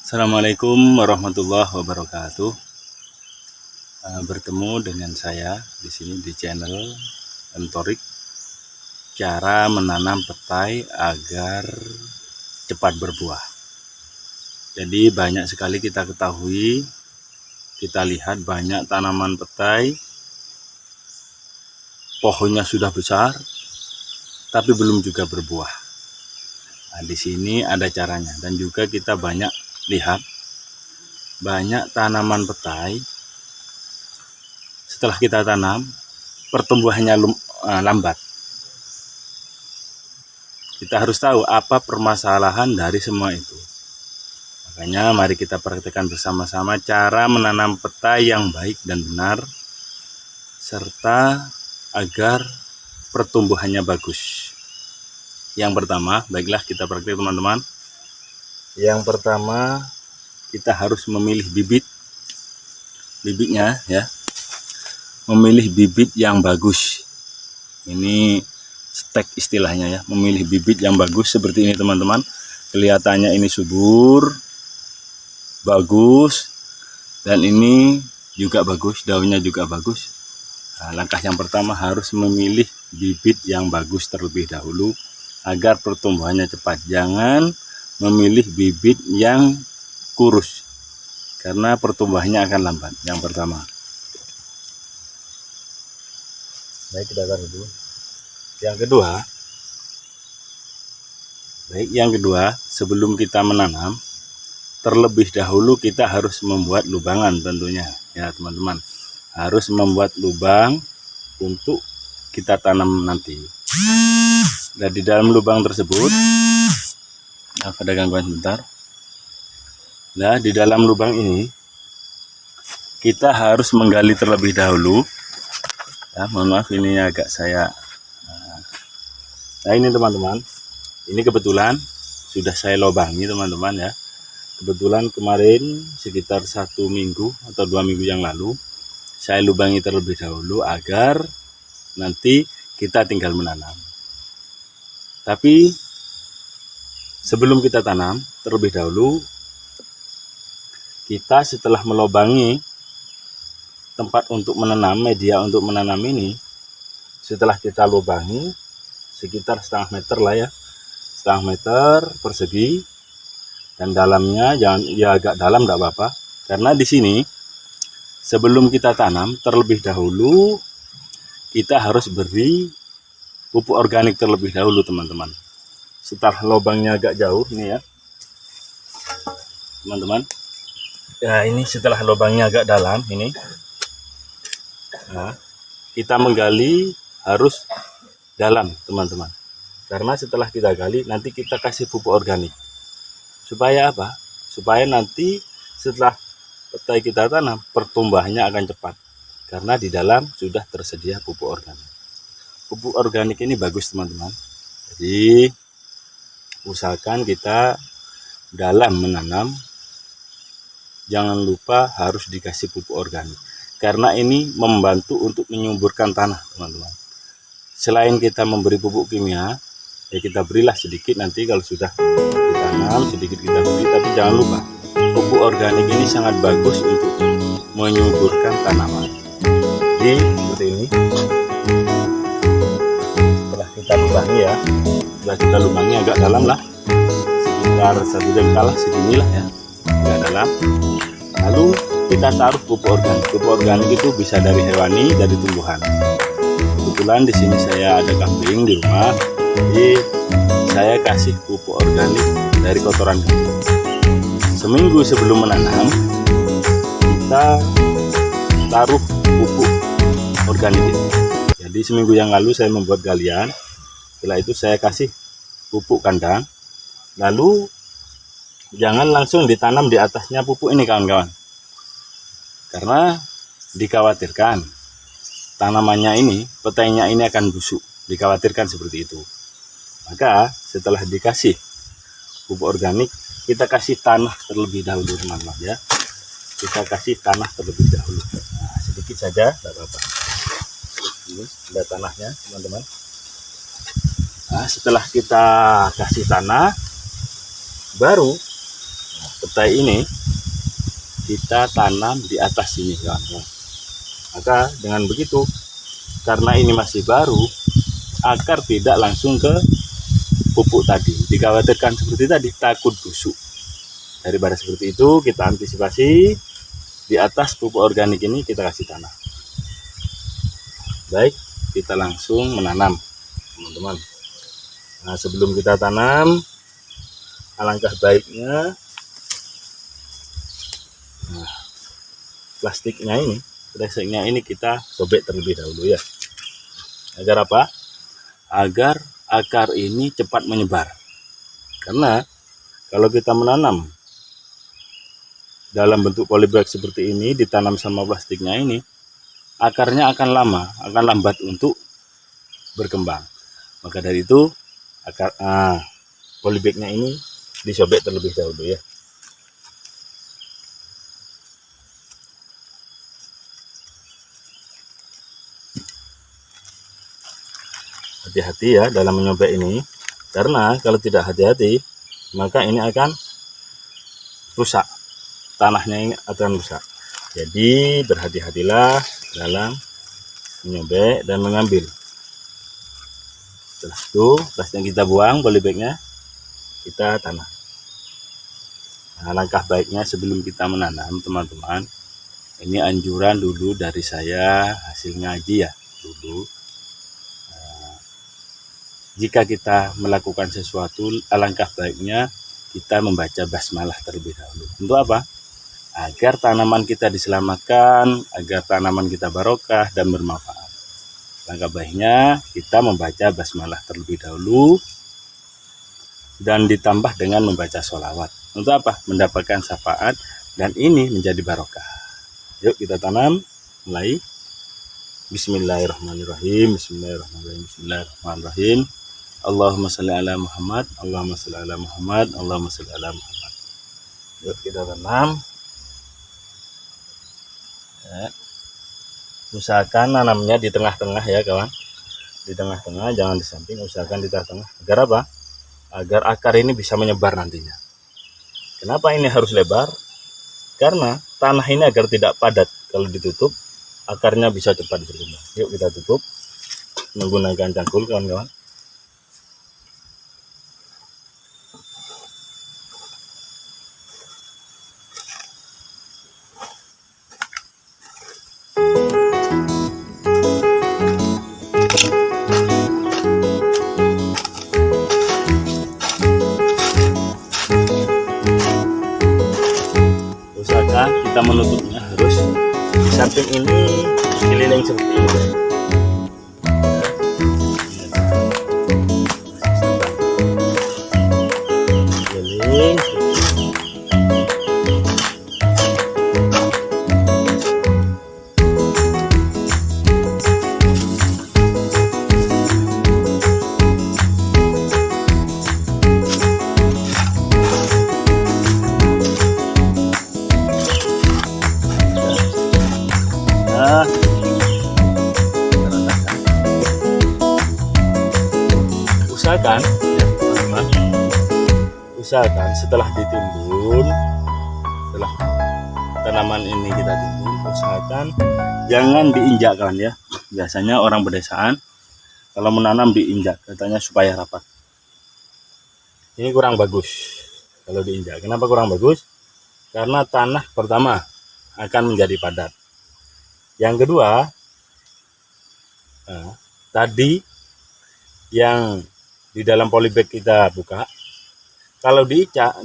Assalamualaikum warahmatullahi wabarakatuh. Bertemu dengan saya di sini di channel Mtorik, cara menanam petai agar cepat berbuah. Jadi banyak sekali kita ketahui, kita lihat banyak tanaman petai, pohonnya sudah besar, tapi belum juga berbuah. Nah, di sini ada caranya, dan juga kita banyak lihat banyak tanaman petai setelah kita tanam pertumbuhannya lambat. Kita harus tahu apa permasalahan dari semua itu. Makanya mari kita praktekkan bersama-sama cara menanam petai yang baik dan benar, serta agar pertumbuhannya bagus. Yang pertama, baiklah kita praktek teman-teman. Yang pertama, kita harus memilih bibitnya ya. Memilih bibit yang bagus. Ini stek istilahnya ya, memilih bibit yang bagus seperti ini teman-teman. Kelihatannya ini subur, bagus, dan ini juga bagus, daunnya juga bagus. Nah, langkah yang pertama harus memilih bibit yang bagus terlebih dahulu agar pertumbuhannya cepat. Jangan memilih bibit yang kurus karena pertumbuhannya akan lambat. Yang pertama. Baik, kita taruh dulu. Yang kedua, sebelum kita menanam, terlebih dahulu kita harus membuat lubangan tentunya ya teman-teman. Harus membuat lubang untuk kita tanam nanti. Dan di dalam lubang tersebut, ada gangguan sebentar. Nah, di dalam lubang ini kita harus menggali terlebih dahulu. Ya, mohon maaf ini agak saya. Nah, ini teman-teman. Ini kebetulan sudah saya lobangi teman-teman ya. Kebetulan kemarin sekitar 1 minggu atau 2 minggu yang lalu saya lubangi terlebih dahulu agar nanti kita tinggal menanam. Tapi sebelum kita tanam, terlebih dahulu kita setelah melobangi tempat untuk menanam, media untuk menanam ini, setelah kita lubangi sekitar setengah meter lah ya, setengah meter persegi, dan dalamnya jangan ya agak dalam tidak apa-apa, karena di sini sebelum kita tanam terlebih dahulu kita harus beri pupuk organik terlebih dahulu teman-teman. Setelah lubangnya agak jauh nih ya teman-teman ya, ini setelah lubangnya agak dalam ini. Nah, kita menggali harus dalam teman-teman, karena setelah kita gali nanti kita kasih pupuk organik. Supaya apa? Supaya nanti setelah petai kita tanam pertumbuhannya akan cepat, karena di dalam sudah tersedia pupuk organik. Pupuk organik ini bagus teman-teman. Jadi usahakan kita dalam menanam jangan lupa harus dikasih pupuk organik, karena ini membantu untuk menyuburkan tanah teman-teman. Selain kita memberi pupuk kimia, ya kita berilah sedikit nanti kalau sudah ditanam, sedikit kita beri, tapi jangan lupa pupuk organik ini sangat bagus untuk menyuburkan tanaman. Jadi seperti ini. Setelah kita lubangi ya, setelah kita lubangi agak dalam lah, sekitar 1 jengkal seginilah ya, agak dalam. Lalu kita taruh pupuk organik. Pupuk organik itu bisa dari hewani, dari tumbuhan. Kebetulan di sini saya ada kambing di rumah, jadi saya kasih pupuk organik dari kotoran kambing. Seminggu sebelum menanam kita taruh pupuk organik ini. Jadi seminggu yang lalu saya membuat galian, setelah itu saya kasih pupuk kandang. Lalu jangan langsung ditanam di atasnya pupuk ini kawan-kawan, karena dikhawatirkan tanamannya ini, petainya ini akan busuk, dikhawatirkan seperti itu. Maka setelah dikasih pupuk organik, kita kasih tanah terlebih dahulu teman-teman ya. Kita kasih tanah terlebih dahulu. Nah, sedikit saja, tidak apa-apa. Ini ada tanahnya teman-teman. Nah, setelah kita kasih tanah, baru petai ini kita tanam di atas sini, kawan-kawan. Maka dengan begitu, karena ini masih baru, akar tidak langsung ke pupuk tadi. Dikhawatirkan seperti tadi, takut busuk. Daripada seperti itu, kita antisipasi di atas pupuk organik ini kita kasih tanah. Baik, kita langsung menanam, teman-teman. Nah, sebelum kita tanam, alangkah baiknya plastiknya ini kita sobek terlebih dahulu ya. Agar apa? Agar akar ini cepat menyebar. Karena kalau kita menanam dalam bentuk polybag seperti ini, ditanam sama plastiknya ini, akarnya akan lambat untuk berkembang. Maka dari itu polybagnya ini disobek terlebih dahulu ya. Hati-hati ya dalam menyobek ini, karena kalau tidak hati-hati maka ini akan rusak, tanahnya ini akan rusak. Jadi berhati-hatilah dalam menyobek dan mengambil. Setelah itu plastik kita buang, polybagnya kita tanam. Nah, langkah baiknya sebelum kita menanam, teman-teman, ini anjuran dulu dari saya, hasil ngaji ya dulu. Jika kita melakukan sesuatu, alangkah baiknya kita membaca basmalah terlebih dahulu. Untuk apa? Agar tanaman kita diselamatkan, agar tanaman kita barokah dan bermanfaat. Langkah baiknya kita membaca basmalah terlebih dahulu dan ditambah dengan membaca sholawat. Untuk apa? Mendapatkan syafaat dan ini menjadi barokah. Yuk kita tanam, mulai. Bismillahirrahmanirrahim. Bismillahirrahmanirrahim. Bismillahirrahmanirrahim. Allahumma sholli ala Muhammad, Allahumma sholli ala Muhammad, Allahumma sholli ala Muhammad. Yuk kita tanam. Ya. Usahakan nanamnya di tengah-tengah ya kawan. Di tengah-tengah, jangan di samping, usahakan di tengah-tengah. Agar apa? Agar akar ini bisa menyebar nantinya. Kenapa ini harus lebar? Karena tanah ini agar tidak padat. Kalau ditutup, akarnya bisa cepat berkembang. Yuk kita tutup menggunakan cangkul kawan-kawan. Usahakan kita menutupnya harus di samping ini keliling seperti ini. Keliling. Usahakan ya teman-teman, usahakan setelah ditimbun, setelah tanaman ini kita timbun, usahakan jangan diinjakkan ya. Biasanya orang pedesaan kalau menanam diinjak, katanya supaya rapat. Ini kurang bagus kalau diinjak. Kenapa kurang bagus? Karena tanah pertama akan menjadi padat. Yang kedua, tadi yang di dalam polybag kita buka, kalau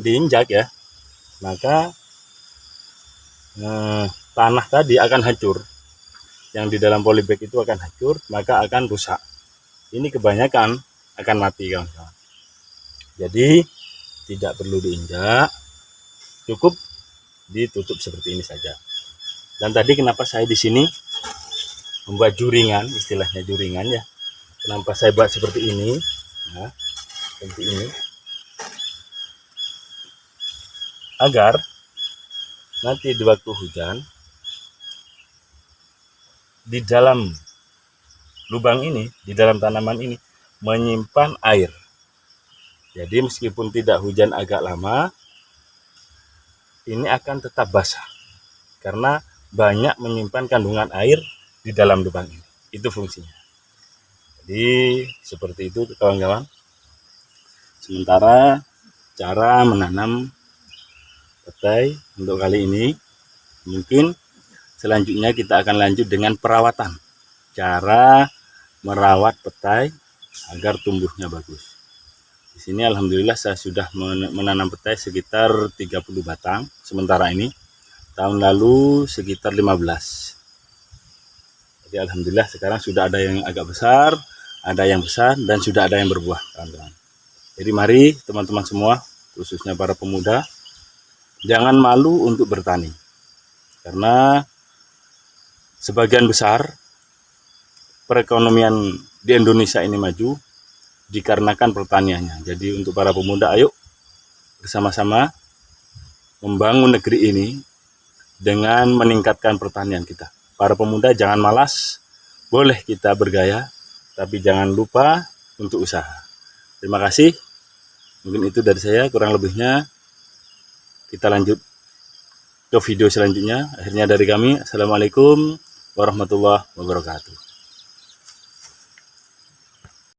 diinjak ya, maka tanah tadi akan hancur. Yang di dalam polybag itu akan hancur, maka akan rusak. Ini kebanyakan akan mati kawan-kawan. Jadi tidak perlu diinjak, cukup ditutup seperti ini saja. Dan tadi kenapa saya di sini membuat juringan, istilahnya juringan ya. Kenapa saya buat seperti ini? Nah, seperti ini. Agar nanti di waktu hujan, di dalam lubang ini, di dalam tanaman ini, menyimpan air. Jadi meskipun tidak hujan agak lama, ini akan tetap basah karena banyak menyimpan kandungan air di dalam lubang ini. Itu fungsinya. Jadi seperti itu kawan-kawan. Sementara cara menanam petai untuk kali ini, mungkin selanjutnya kita akan lanjut dengan perawatan. Cara merawat petai agar tumbuhnya bagus. Di sini alhamdulillah saya sudah menanam petai sekitar 30 batang sementara ini. Tahun lalu sekitar 15. Jadi alhamdulillah sekarang sudah ada yang agak besar, ada yang besar, dan sudah ada yang berbuah, kawan-kawan. Jadi mari teman-teman semua, khususnya para pemuda, jangan malu untuk bertani. Karena sebagian besar perekonomian di Indonesia ini maju dikarenakan pertaniannya. Jadi untuk para pemuda, ayo bersama-sama membangun negeri ini dengan meningkatkan pertanian kita. Para pemuda jangan malas, boleh kita bergaya, tapi jangan lupa untuk usaha. Terima kasih. Mungkin itu dari saya, kurang lebihnya kita lanjut ke video selanjutnya. Akhirnya dari kami, Assalamualaikum warahmatullahi wabarakatuh.